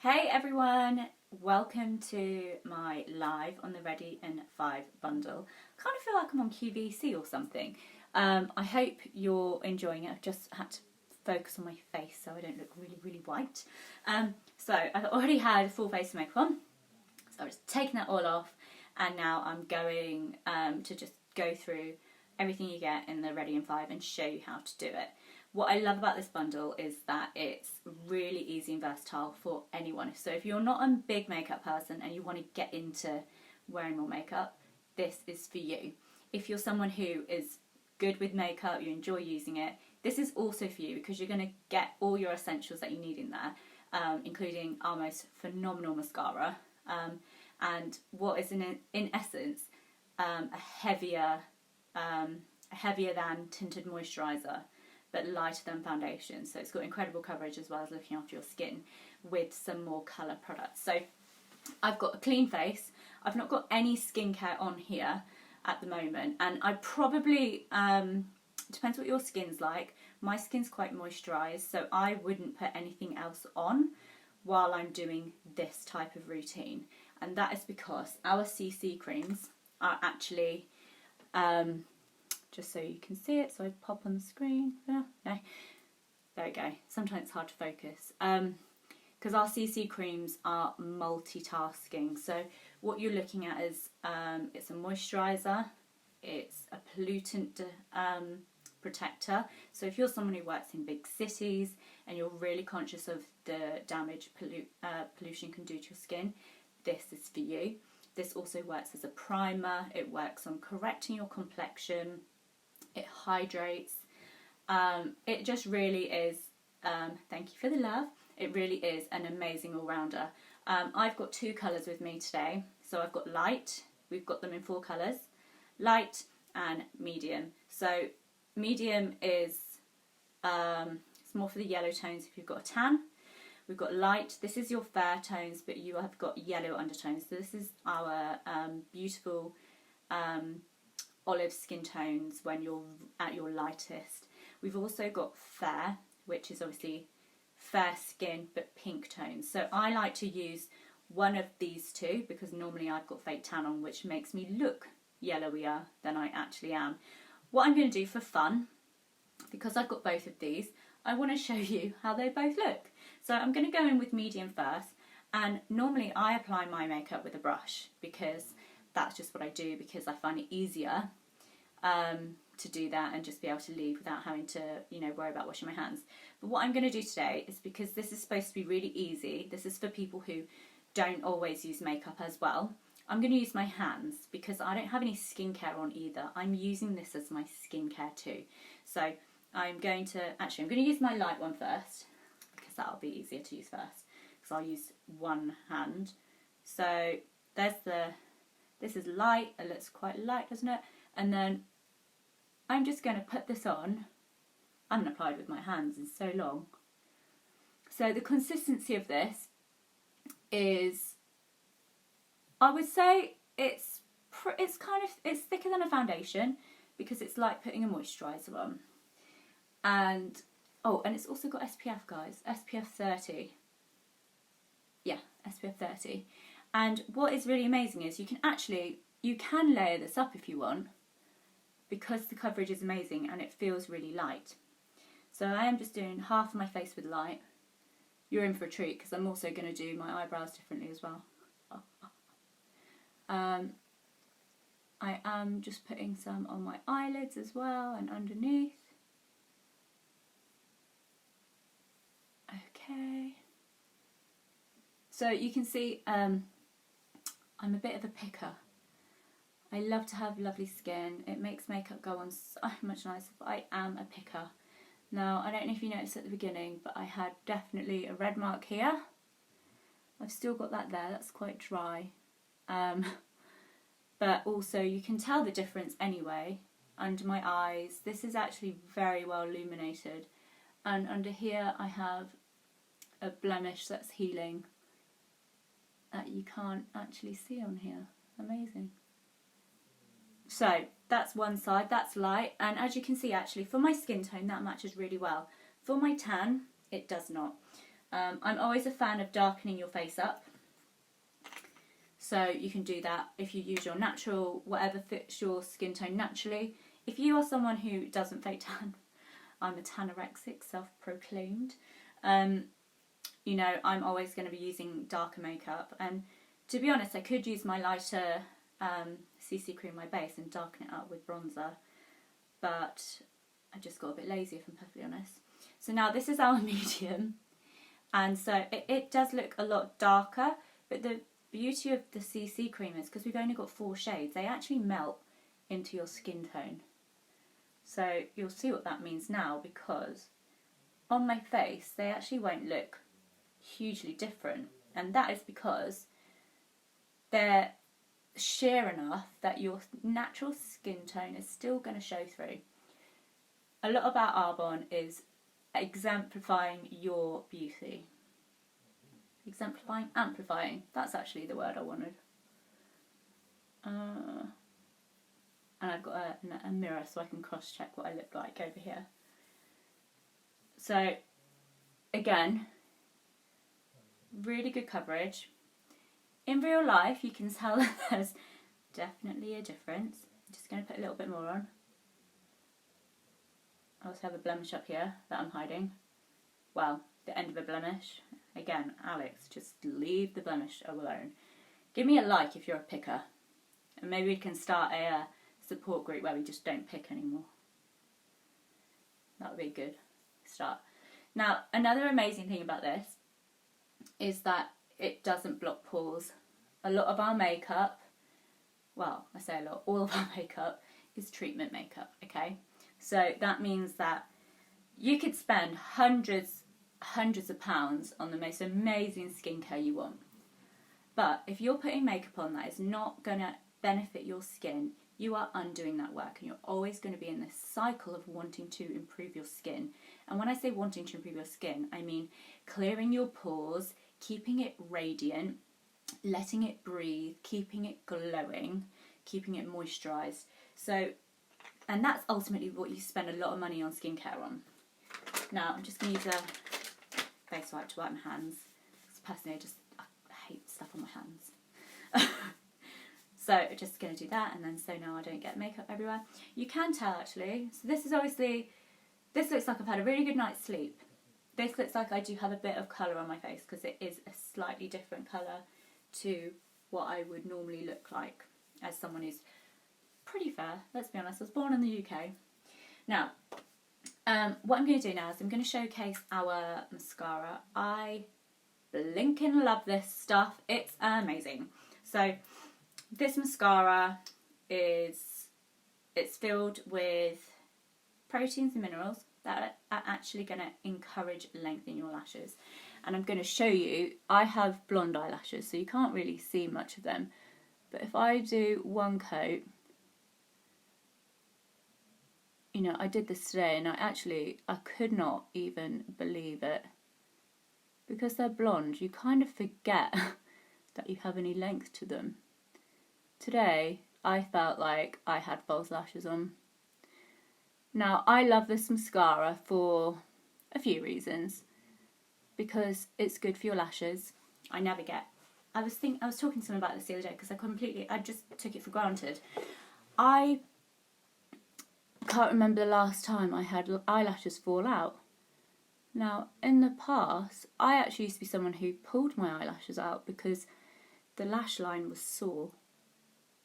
Hey everyone, welcome to my live on the Ready in 5 bundle. I kind of feel like I'm on QVC or something. I hope you're enjoying it. I've just had to focus on my face so I don't look really white. So I've already had full face makeup on, so I've just taken that all off, and now I'm going to just go through everything you get in the Ready in 5 and show you how to do it. What I love about this bundle is that it's really easy and versatile for anyone. So if you're not a big makeup person and you want to get into wearing more makeup, this is for you. If you're someone who is good with makeup, you enjoy using it, this is also for you because you're going to get all your essentials that you need in there, including our most phenomenal mascara, and what is in essence a heavier than tinted moisturiser, but lighter than foundation. So it's got incredible coverage as well as looking after your skin with some more colour products. So I've got a clean face. I've not got any skincare on here at the moment, and I probably, depends what your skin's like. My skin's quite moisturised, so I wouldn't put anything else on while I'm doing this type of routine. And that is because our CC creams are actually, just so you can see it, so I pop on the screen. No, there we go. Sometimes it's hard to focus. Because our CC creams are multitasking. So what you're looking at is it's a moisturiser, it's a pollutant protector. So if you're someone who works in big cities and you're really conscious of the damage pollution can do to your skin, this is for you. This also works as a primer. It works on correcting your complexion. It hydrates. It just really is, thank you for the love, it really is an amazing all-rounder. I've got two colours with me today. So I've got light, we've got them in 4 colours, light and medium. So medium is, it's more for the yellow tones if you've got a tan. We've got light, this is your fair tones, but you have got yellow undertones. So this is our beautiful olive skin tones when you're at your lightest. We've also got fair, which is obviously fair skin but pink tones. So I like to use one of these two because normally I've got fake tan on, which makes me look yellowier than I actually am. What I'm going to do for fun, because I've got both of these, I want to show you how they both look. So I'm going to go in with medium first, and normally I apply my makeup with a brush because that's just what I do, because I find it easier to do that and just be able to leave without having to, worry about washing my hands. But what I'm going to do today is, because this is supposed to be really easy, this is for people who don't always use makeup as well, I'm going to use my hands because I don't have any skincare on either. I'm using this as my skincare too. So I'm going to use my light one first because that'll be easier to use first, because I'll use one hand. So this is light, it looks quite light, doesn't it? And then I'm just going to put this on. I haven't applied with my hands in so long. So the consistency of this is, I would say it's thicker than a foundation because it's like putting a moisturiser on. And it's also got SPF, guys. SPF 30. Yeah, SPF 30. And what is really amazing is you can layer this up if you want, because the coverage is amazing and it feels really light. So I am just doing half of my face with light. You're in for a treat because I'm also going to do my eyebrows differently as well. I am just putting some on my eyelids as well and underneath. Okay. So you can see I'm a bit of a picker. I love to have lovely skin. It makes makeup go on so much nicer, but I am a picker. Now, I don't know if you noticed at the beginning, but I had definitely a red mark here. I've still got that there, that's quite dry. But also you can tell the difference anyway. Under my eyes, this is actually very well illuminated. And under here I have a blemish that's healing that you can't actually see on here. Amazing. So that's one side, that's light, and as you can see, actually for my skin tone that matches really well. For my tan, it does not. I'm always a fan of darkening your face up. So you can do that if you use your natural, whatever fits your skin tone naturally. If you are someone who doesn't fake tan, I'm a tanorexic, self-proclaimed. You know, I'm always going to be using darker makeup. And to be honest, I could use my lighter CC cream, my base, and darken it up with bronzer. But I just got a bit lazy, if I'm perfectly honest. So now this is our medium. And so it does look a lot darker. But the beauty of the CC cream is, because we've only got 4 shades, they actually melt into your skin tone. So you'll see what that means now, because on my face they actually won't look hugely different, and that is because they're sheer enough that your natural skin tone is still going to show through. A lot about Arbonne is exemplifying your beauty. Exemplifying, amplifying, that's actually the word I wanted. And I've got a mirror so I can cross-check what I look like over here. So, again, really good coverage. In real life, you can tell that there's definitely a difference. I'm just going to put a little bit more on. I also have a blemish up here that I'm hiding. Well, the end of a blemish. Again, Alex, just leave the blemish alone. Give me a like if you're a picker. And maybe we can start a support group where we just don't pick anymore. That would be a good start. Now, another amazing thing about this is that it doesn't block pores. A lot of our makeup, well, I say a lot, all of our makeup is treatment makeup, okay? So that means that you could spend hundreds of pounds on the most amazing skincare you want. But if you're putting makeup on that is not going to benefit your skin, you are undoing that work, and you're always going to be in this cycle of wanting to improve your skin. And when I say wanting to improve your skin, I mean clearing your pores, keeping it radiant, letting it breathe, keeping it glowing, keeping it moisturised. So, and that's ultimately what you spend a lot of money on skincare on. Now, I'm just going to use a face wipe to wipe my hands. Personally, I hate stuff on my hands. So just going to do that, and then so now I don't get makeup everywhere. You can tell actually. So this is obviously, this looks like I've had a really good night's sleep. This looks like I do have a bit of colour on my face because it is a slightly different colour to what I would normally look like as someone who's pretty fair. Let's be honest, I was born in the UK. Now, what I'm going to do now is I'm going to showcase our mascara. I blinking love this stuff. It's amazing. So this mascara it's filled with proteins and minerals that are actually going to encourage length in your lashes. And I'm going to show you, I have blonde eyelashes, so you can't really see much of them. But if I do one coat, you know, I did this today and I could not even believe it. Because they're blonde, you kind of forget that you have any length to them. Today, I felt like I had false lashes on. Now, I love this mascara for a few reasons. Because it's good for your lashes. I was talking to someone about this the other day because I just took it for granted. I can't remember the last time I had eyelashes fall out. Now, in the past, I actually used to be someone who pulled my eyelashes out because the lash line was sore.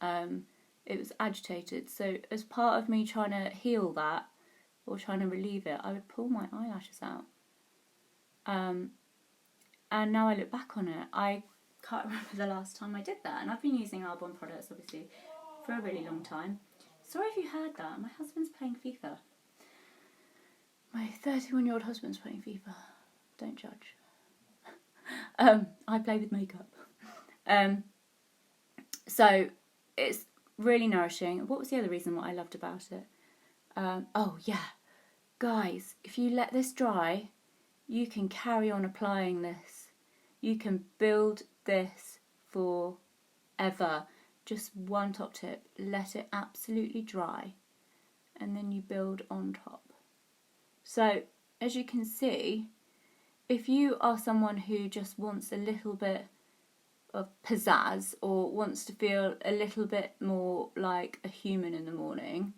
It was agitated. So as part of me trying to heal that, or trying to relieve it, I would pull my eyelashes out. And now I look back on it, I can't remember the last time I did that. And I've been using Arbonne products, obviously, for a really long time. Sorry if you heard that. My husband's playing FIFA. My 31-year-old husband's playing FIFA. Don't judge. I play with makeup. So it's really nourishing. What was the other reason what I loved about it? Oh yeah, guys, if you let this dry, you can carry on applying this. You can build this forever. Just one top tip, let it absolutely dry and then you build on top. So as you can see, if you are someone who just wants a little bit of pizzazz or wants to feel a little bit more like a human in the morning,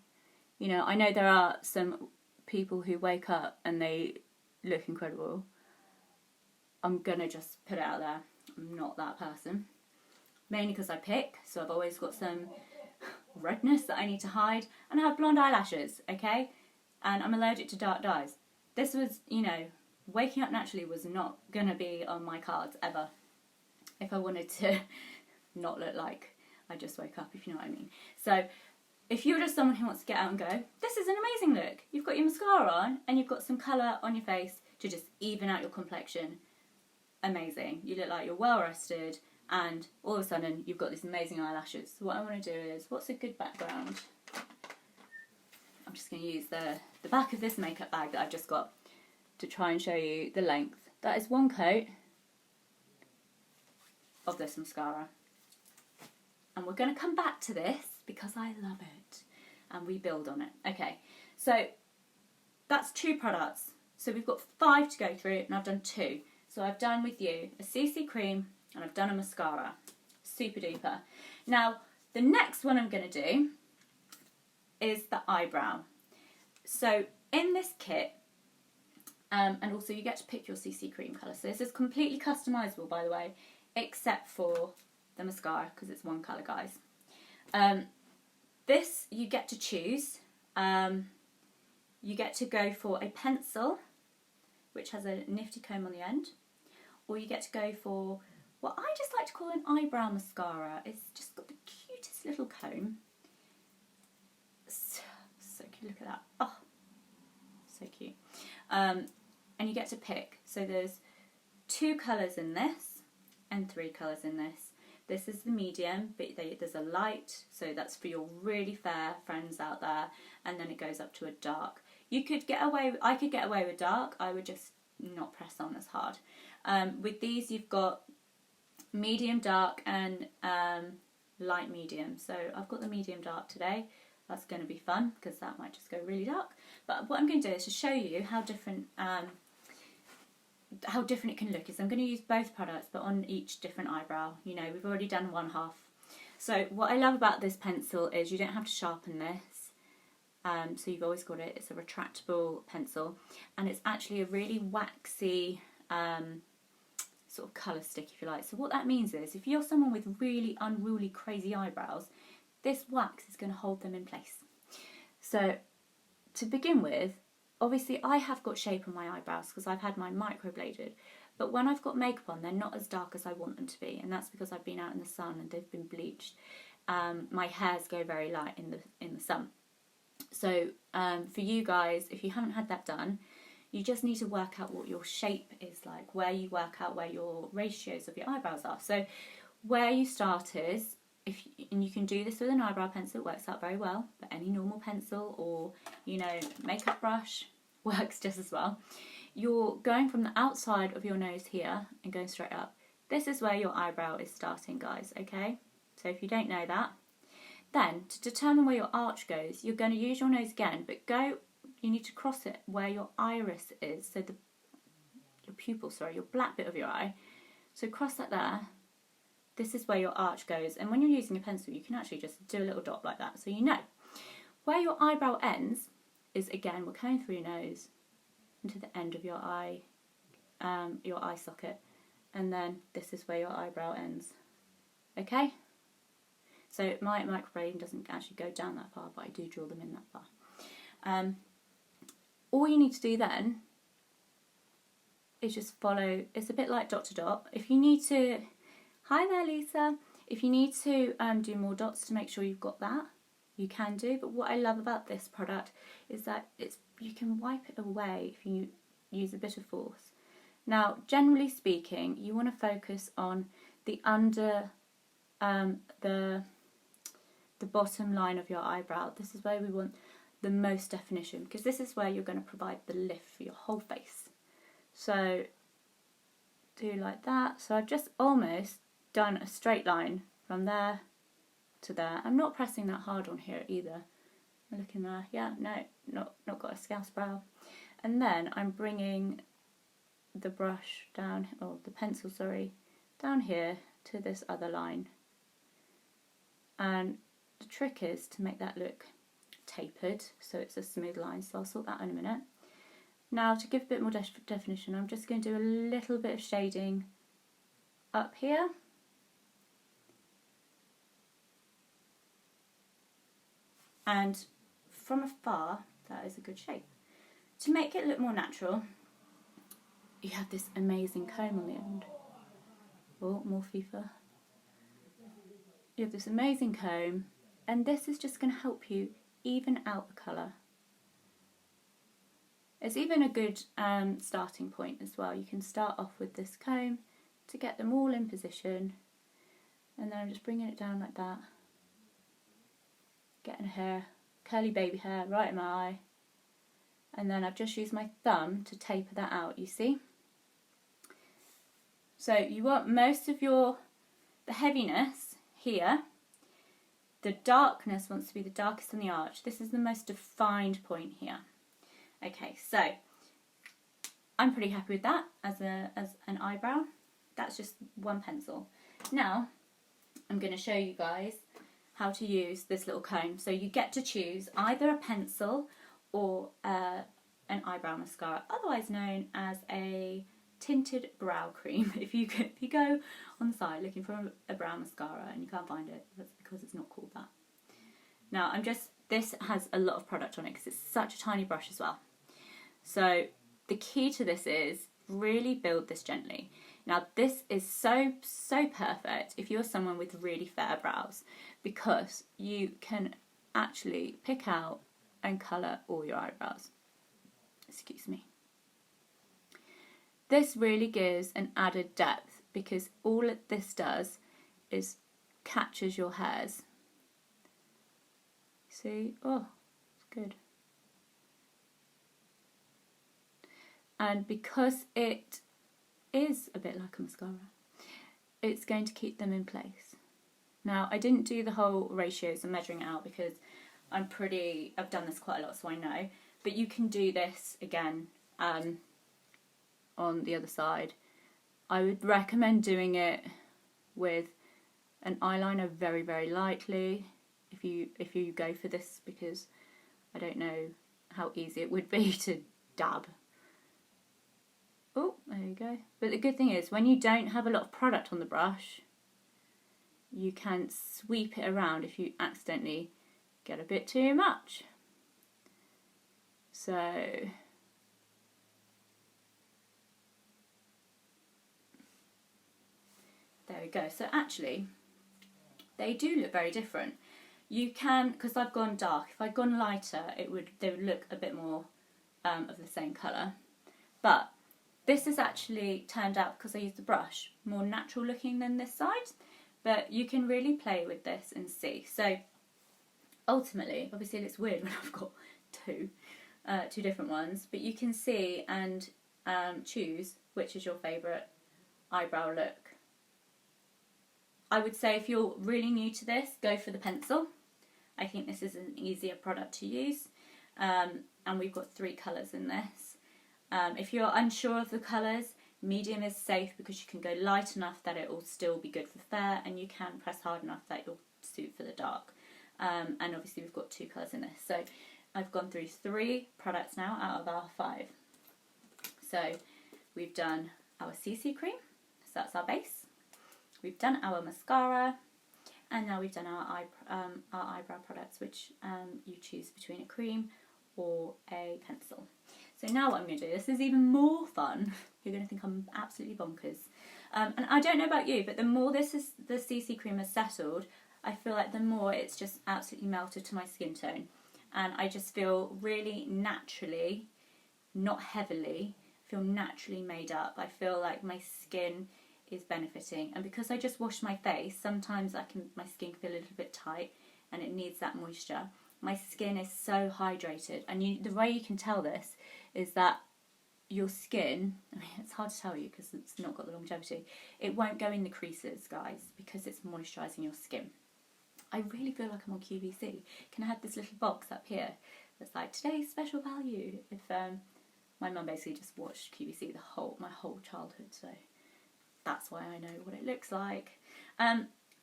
you know, I know there are some people who wake up and they look incredible. I'm gonna just put it out there, I'm not that person. Mainly because I pick, so I've always got some redness that I need to hide, and I have blonde eyelashes, okay? And I'm allergic to dark dyes. This was, you know, waking up naturally was not gonna be on my cards ever. If I wanted to not look like I just woke up, if you know what I mean. So if you're just someone who wants to get out and go, this is an amazing look. You've got your mascara on and you've got some colour on your face to just even out your complexion. Amazing. You look like you're well rested, and all of a sudden you've got these amazing eyelashes. So what I want to do is, what's a good background? I'm just going to use the back of this makeup bag that I've just got to try and show you the length. That is one coat of this mascara. And we're going to come back to this because I love it. And we build on it. Okay, so that's 2 products. So we've got 5 to go through, and I've done 2. So I've done with you a CC cream and I've done a mascara. Super duper. Now, the next one I'm going to do is the eyebrow. So in this kit, and also you get to pick your CC cream colour. So this is completely customisable, by the way, except for the mascara, because it's one colour, guys. This you get to choose. You get to go for a pencil, which has a nifty comb on the end, or you get to go for what I just like to call an eyebrow mascara. It's just got the cutest little comb. So cute, look at that. Oh, so cute. And you get to pick. So there's 2 colours in this and 3 colours in this. This is the medium, but there's a light, so that's for your really fair friends out there, and then it goes up to a dark. I could get away with dark, I would just not press on as hard. With these you've got medium dark and light medium. So I've got the medium dark today. That's going to be fun because that might just go really dark. But what I'm going to do is to show you how different it can look. Is I'm going to use both products but on each different eyebrow. You know, we've already done one half. So what I love about this pencil is you don't have to sharpen this. So you've always got it. It's a retractable pencil, and it's actually a really waxy sort of colour stick, if you like. So what that means is, if you're someone with really unruly, crazy eyebrows, this wax is going to hold them in place. So to begin with, obviously I have got shape on my eyebrows because I've had mine microbladed, but when I've got makeup on, they're not as dark as I want them to be, and that's because I've been out in the sun and they've been bleached. My hairs go very light in the sun. So for you guys, if you haven't had that done, you just need to work out what your shape is like, where you work out where your ratios of your eyebrows are. So where you start is, and you can do this with an eyebrow pencil, it works out very well, but any normal pencil or, you know, makeup brush works just as well. You're going from the outside of your nose here and going straight up. This is where your eyebrow is starting, guys, okay? So if you don't know that, then to determine where your arch goes, you're going to use your nose again, but you need to cross it where your iris is, so your pupil, your black bit of your eye. So cross that there. This is where your arch goes, and when you're using a pencil, you can actually just do a little dot like that, so you know. Where your eyebrow ends is, again, we're coming through your nose into the end of your eye socket, and then this is where your eyebrow ends. Okay? So my microblading doesn't actually go down that far, but I do draw them in that far. All you need to do then is just follow. It's a bit like dot to dot. If you need to, hi there Lisa, if you need to do more dots to make sure you've got that, you can do. But what I love about this product is that you can wipe it away if you use a bit of force. Now, generally speaking, you want to focus on the the bottom line of your eyebrow. This is where we want the most definition, because this is where you're going to provide the lift for your whole face. So do like that. So I've just almost done a straight line from there to there. I'm not pressing that hard on here either. Look in there. Yeah, no, not got a scouse brow. And then I'm bringing the brush down, or the pencil, sorry, down here to this other line. And the trick is to make that look tapered, so it's a smooth line, so I'll sort that in a minute. Now, to give a bit more definition, I'm just going to do a little bit of shading up here. And from afar, that is a good shape. To make it look more natural, you have this amazing comb on the end. Oh, more FIFA. You have this amazing comb, and this is just going to help you even out the colour. It's even a good starting point as well. You can start off with this comb to get them all in position, and then I'm just bringing it down like that. Getting hair, curly baby hair right in my eye, and then I've just used my thumb to taper that out, you see. So you want most of the heaviness here. The darkness wants to be the darkest on the arch. This is the most defined point here. Okay, so I'm pretty happy with that as an eyebrow. That's just one pencil. Now I'm going to show you guys how to use this little comb. So you get to choose either a pencil or an eyebrow mascara, otherwise known as a tinted brow cream. If you go on the site looking for a brow mascara and you can't find it, that's because it's not called that. Now this has a lot of product on it because it's such a tiny brush as well. So the key to this is really build this gently. Now this is so perfect if you're someone with really fair brows, because you can actually pick out and colour all your eyebrows. Excuse me. This really gives an added depth, because all this does is catches your hairs. See? Oh, it's good. And because it is a bit like a mascara, it's going to keep them in place. Now, I didn't do the whole ratios and measuring it out because I've done this quite a lot, so I know. But you can do this again on the other side. I would recommend doing it with an eyeliner very, very lightly if you go for this, because I don't know how easy it would be to dab. Oh, there you go. But the good thing is, when you don't have a lot of product on the brush, you can sweep it around if you accidentally get a bit too much. So there we go. So actually, they do look very different. You can, because I've gone dark, if I'd gone lighter, they would look a bit more of the same colour. But this has actually turned out, because I used the brush, more natural looking than this side. But you can really play with this and see. So ultimately, obviously it looks weird when I've got two different ones, but you can see and choose which is your favourite eyebrow look. I would say if you're really new to this, go for the pencil. I think this is an easier product to use, and we've got 3 colours in this. If you're unsure of the colours, medium is safe because you can go light enough that it will still be good for fair, and you can press hard enough that it'll suit for the dark. And obviously we've got 2 colours in this. So I've gone through 3 products now out of our 5. So we've done our CC cream, so that's our base. We've done our mascara, and now we've done our eyebrow products, which you choose between a cream or a pencil. So now what I'm going to do, this is even more fun. You're going to think I'm absolutely bonkers. And I don't know about you, but the more the CC cream has settled, I feel like the more it's just absolutely melted to my skin tone. And I just feel really naturally, not heavily, feel naturally made up. I feel like my skin is benefiting. And because I just washed my face, sometimes my skin can feel a little bit tight and it needs that moisture. My skin is so hydrated, and the way you can tell this is that your skin, I mean, it's hard to tell you because it's not got the longevity, it won't go in the creases, guys, because it's moisturising your skin. I really feel like I'm on QVC. Can I have this little box up here that's like, today's special value? If My mum basically just watched QVC my whole childhood, so that's why I know what it looks like.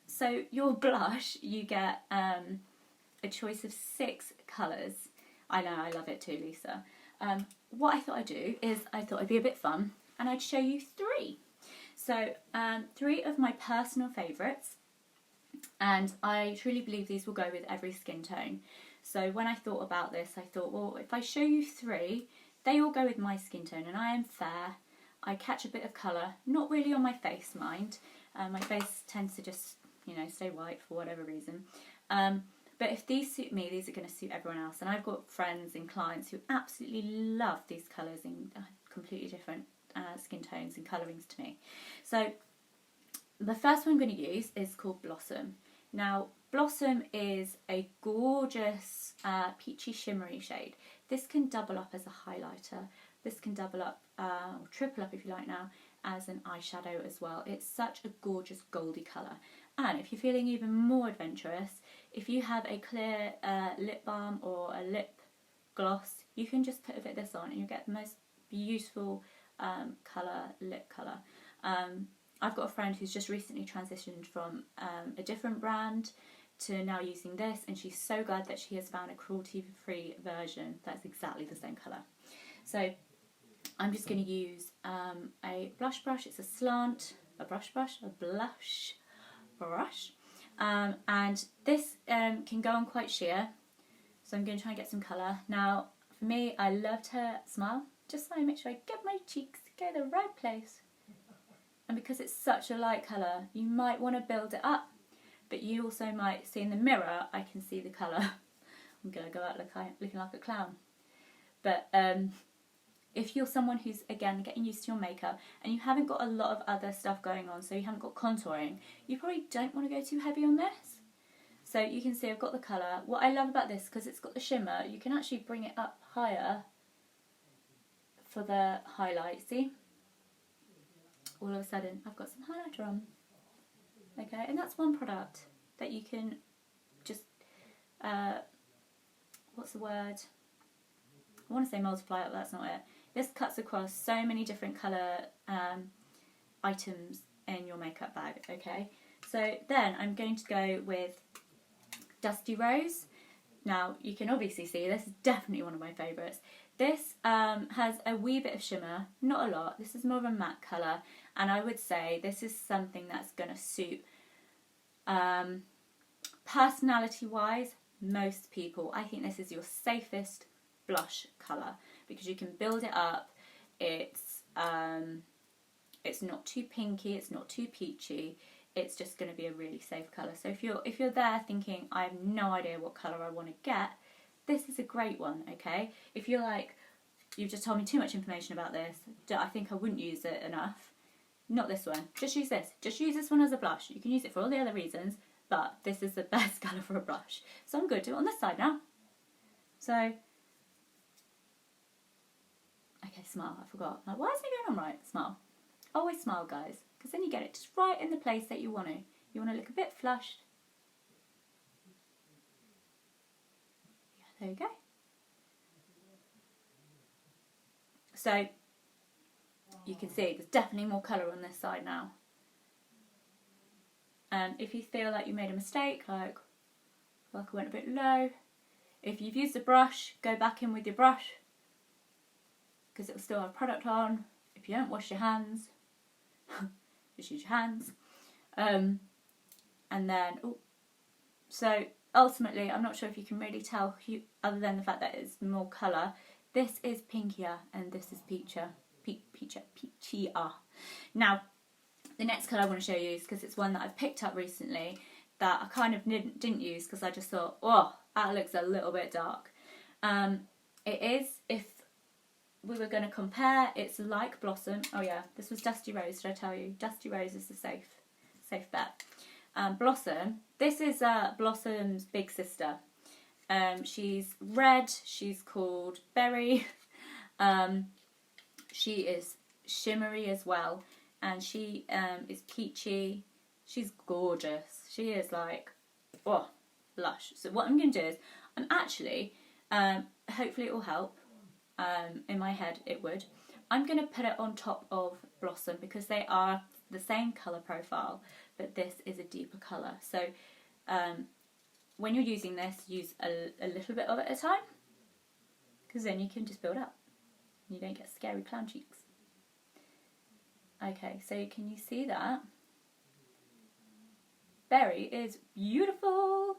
So your blush, you get a choice of 6 colours. I know, I love it too, Lisa. What I thought I'd do is I thought it'd be a bit fun and I'd show you 3. So 3 of my personal favourites, and I truly believe these will go with every skin tone. So when I thought about this, I thought, well, if I show you 3, they all go with my skin tone, and I am fair. I catch a bit of colour, not really on my face, mind. My face tends to just, stay white for whatever reason. But if these suit me, these are going to suit everyone else. And I've got friends and clients who absolutely love these colours in completely different skin tones and colourings to me. So the first one I'm going to use is called Blossom. Now, Blossom is a gorgeous peachy shimmery shade. This can double up as a highlighter. This can double up, or triple up if you like now, as an eyeshadow as well. It's such a gorgeous goldy colour. And if you're feeling even more adventurous, if you have a clear lip balm or a lip gloss, you can just put a bit of this on and you'll get the most beautiful lip colour. I've got a friend who's just recently transitioned from a different brand to now using this, and she's so glad that she has found a cruelty-free version that's exactly the same colour. So I'm just going to use a blush brush. It's a blush brush, and this can go on quite sheer, so I'm going to try and get some colour. Now, for me, I loved her smile, just so I make sure I get my cheeks go the right place. And because it's such a light colour, you might want to build it up, but you also might see in the mirror, I can see the colour. I'm going to go out looking like a clown. But if you're someone who's, again, getting used to your makeup and you haven't got a lot of other stuff going on, so you haven't got contouring, you probably don't want to go too heavy on this. So you can see I've got the colour. What I love about this, because it's got the shimmer, you can actually bring it up higher for the highlight, see? All of a sudden I've got some highlighter on. Okay, and that's one product that you can just, what's the word? I want to say multiply it, but that's not it. This cuts across so many different colour items in your makeup bag, okay? So then I'm going to go with Dusty Rose. Now, you can obviously see this is definitely one of my favourites. This has a wee bit of shimmer, not a lot. This is more of a matte colour, and I would say this is something that's going to suit personality-wise most people. I think this is your safest blush colour because you can build it up. It's not too pinky, it's not too peachy. It's just going to be a really safe colour. So if you're there thinking I have no idea what colour I want to get, this is a great one, okay? If you're like, you've just told me too much information about this, I think I wouldn't use it enough, not this one. Just use this. Just use this one as a blush. You can use it for all the other reasons, but this is the best colour for a blush. So I'm going to do it on this side now. So, okay, smile, I forgot. Like, why is it going on right? Smile. Always smile, guys, because then you get it just right in the place that you want to. You want to look a bit flushed. There you go. So you can see there's definitely more colour on this side now. If you feel like you made a mistake, like I went a bit low, if you've used a brush, go back in with your brush because it will still have product on. If you don't wash your hands, just use your hands. And then, so ultimately, I'm not sure if you can really tell, other than the fact that it's more colour, this is pinkier and this is peachier. Now, the next colour I want to show you is because it's one that I've picked up recently that I kind of didn't use because I just thought, oh, that looks a little bit dark. It is, if we were going to compare, it's like Blossom. Oh yeah, this was Dusty Rose, did I tell you? Dusty Rose is the safe bet. Blossom, this is Blossom's big sister. She's red, she's called Berry. She is shimmery as well, and she is peachy. She's gorgeous. She is like, oh, lush. So what I'm going to do is, I'm actually, hopefully it will help. in my head it would. I'm going to put it on top of Blossom because they are the same colour profile, but this is a deeper colour. So when you're using this, use a little bit of it at a time, because then you can just build up. You don't get scary clown cheeks. Okay, so can you see that? Berry is beautiful.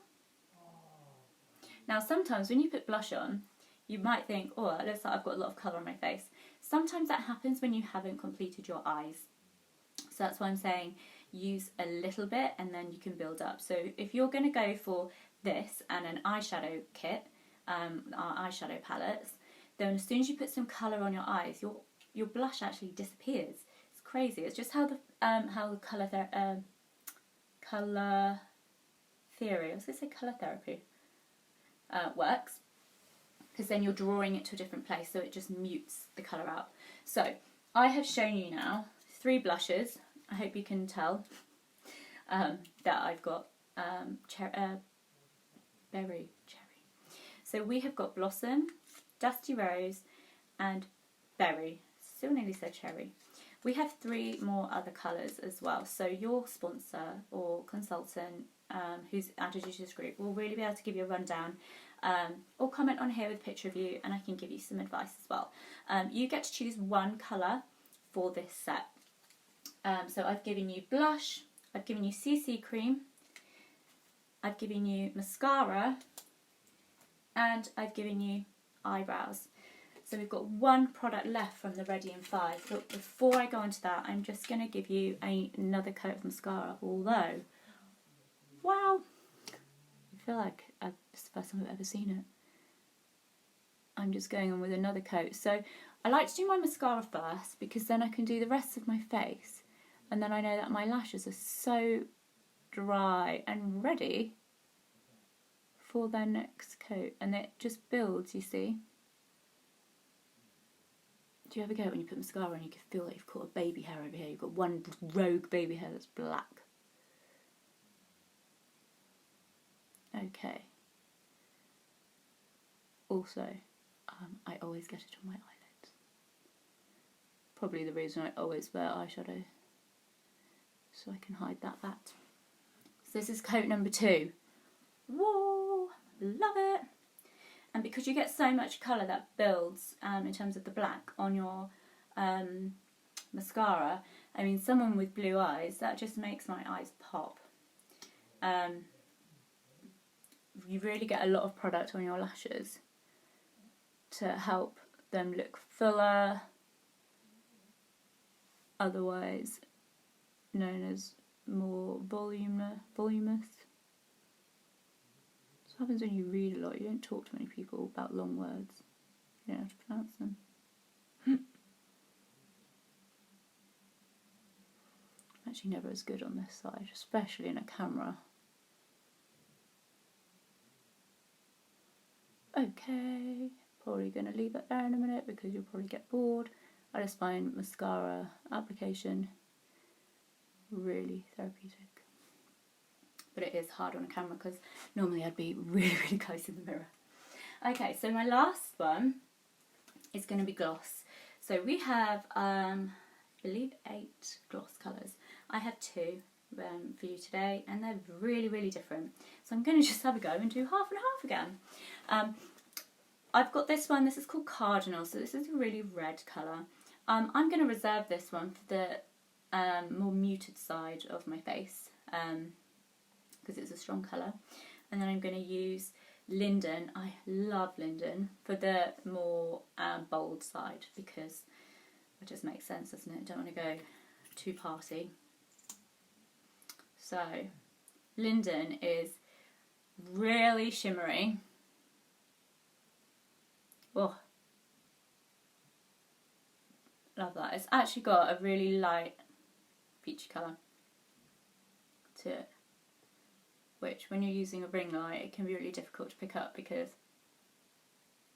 Now sometimes when you put blush on, you might think, oh, it looks like I've got a lot of colour on my face. Sometimes that happens when you haven't completed your eyes. So that's why I'm saying use a little bit and then you can build up. So if you're going to go for this and an eyeshadow kit, our eyeshadow palettes, then as soon as you put some colour on your eyes, your blush actually disappears. It's crazy. It's just how the colour theory, I was going to say colour therapy, works. Because then you're drawing it to a different place, so it just mutes the colour out. So I have shown you now 3 blushes. I hope you can tell that I've got berry cherry. So we have got Blossom, Dusty Rose, and Berry. Still nearly said cherry. We have 3 more other colours as well. So your sponsor or consultant who's added you to this group will really be able to give you a rundown. Or comment on here with a picture of you and I can give you some advice as well. You get to choose one colour for this set. So I've given you blush, I've given you CC cream, I've given you mascara, and I've given you eyebrows. So we've got one product left from the Ready in 5. But before I go into that, I'm just going to give you another coat of mascara. Although, wow, I feel like it's the first time I've ever seen it. I'm just going on with another coat. So I like to do my mascara first because then I can do the rest of my face. And then I know that my lashes are so dry and ready for their next coat. And it just builds, you see. Do you ever get when you put mascara on and you can feel like you've caught a baby hair over here? You've got one rogue baby hair that's black. Okay. Also, I always get it on my eyelids. Probably the reason I always wear eyeshadow. So I can hide that fact. So this is coat number 2. Whoa! Love it! And because you get so much colour that builds in terms of the black on your mascara, I mean, someone with blue eyes, that just makes my eyes pop. You really get a lot of product on your lashes to help them look fuller, otherwise known as more voluminous. What happens when you read a lot? You don't talk to many people about long words. You don't have to pronounce them. I'm actually never as good on this side, especially in a camera. Okay, probably going to leave it there in a minute because you'll probably get bored. I just find mascara application really therapeutic. But it is hard on a camera because normally I'd be really, really close in the mirror. Okay, so my last one is going to be gloss. So we have, I believe, 8 gloss colours. I have 2 for you today, and they're really, really different. So I'm going to just have a go and do half and half again. I've got this one. This is called Cardinal, so this is a really red colour. I'm going to reserve this one for the more muted side of my face. Because it's a strong colour. And then I'm going to use Linden. I love Linden for the more bold side because it just makes sense, doesn't it? Don't want to go too party. So Linden is really shimmery. Oh, love that. It's actually got a really light peachy colour to it, which when you're using a ring light it can be really difficult to pick up because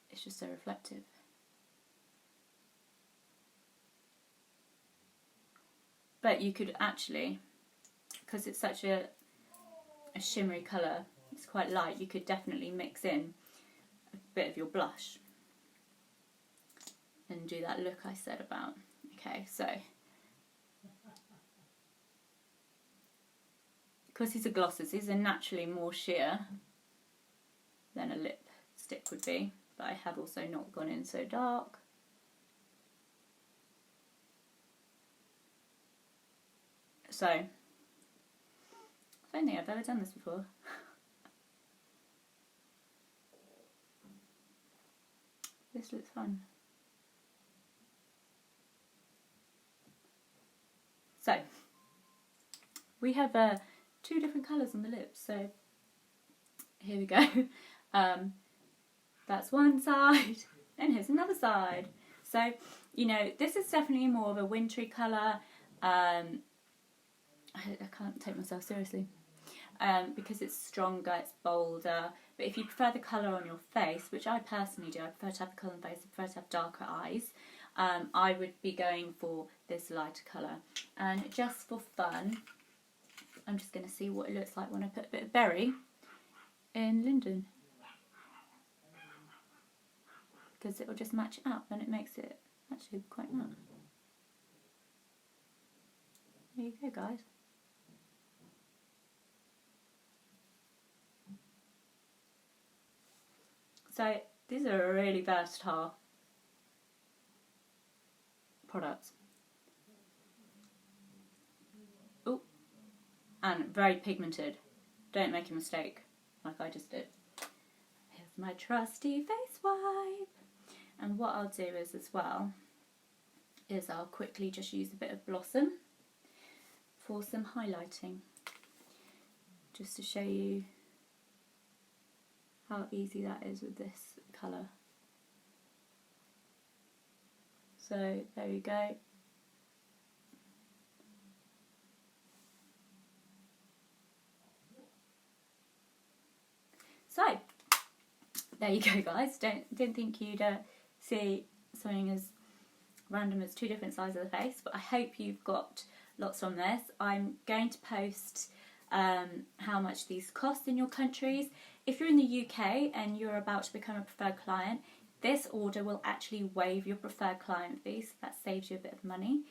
it's just so reflective. But you could actually, because it's such a shimmery colour, it's quite light, you could definitely mix in a bit of your blush. and do that look I said about. Okay, so because these are glosses, these are naturally more sheer than a lipstick would be, but I have also not gone in so dark. So, I don't think I've ever done this before. This looks fun. So, we have 2 different colours on the lips, so here we go. That's one side, and here's another side. So, you know, this is definitely more of a wintry colour. I can't take myself seriously because it's stronger, it's bolder. But if you prefer the colour on your face, which I personally do, I prefer to have the colour on the face, I prefer to have darker eyes, I would be going for this lighter colour. And just for fun, I'm just going to see what it looks like when I put a bit of berry in Linden. Because it will just match it up and it makes it actually quite matte. There you go, guys. So these are really versatile products. Oh, and very pigmented. Don't make a mistake like I just did. Here's my trusty face wipe. And what I'll do is as well is I'll quickly just use a bit of Blossom for some highlighting, just to show you how easy that is with this colour. So there you go. So there you go, guys. Didn't think you'd see something as random as 2 different sides of the face, but I hope you've got lots from this. I'm going to post how much these cost in your countries. If you're in the UK and you're about to become a preferred client, this order will actually waive your preferred client fee, so that saves you a bit of money.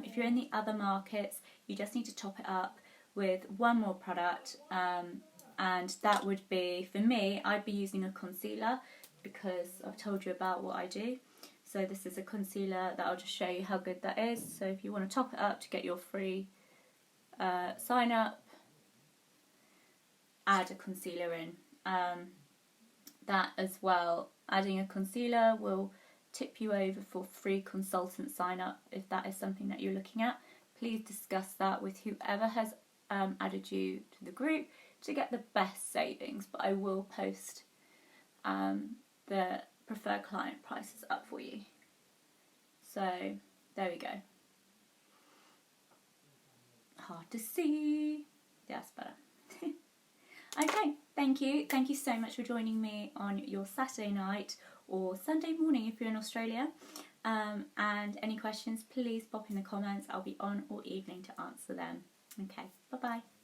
If you're in the other markets, you just need to top it up with 1 more product, and that would be, for me, I'd be using a concealer because I've told you about what I do. So this is a concealer that I'll just show you how good that is. So if you want to top it up to get your free sign up, add a concealer in. That as well, adding a concealer will tip you over for free consultant sign up if that is something that you're looking at. Please discuss that with whoever has added you to the group to get the best savings, but I will post the preferred client prices up for you. So there we go. Hard to see. Yeah, it's better. Okay, thank you. Thank you so much for joining me on your Saturday night or Sunday morning if you're in Australia. And any questions, please pop in the comments. I'll be on all evening to answer them. Okay, bye-bye.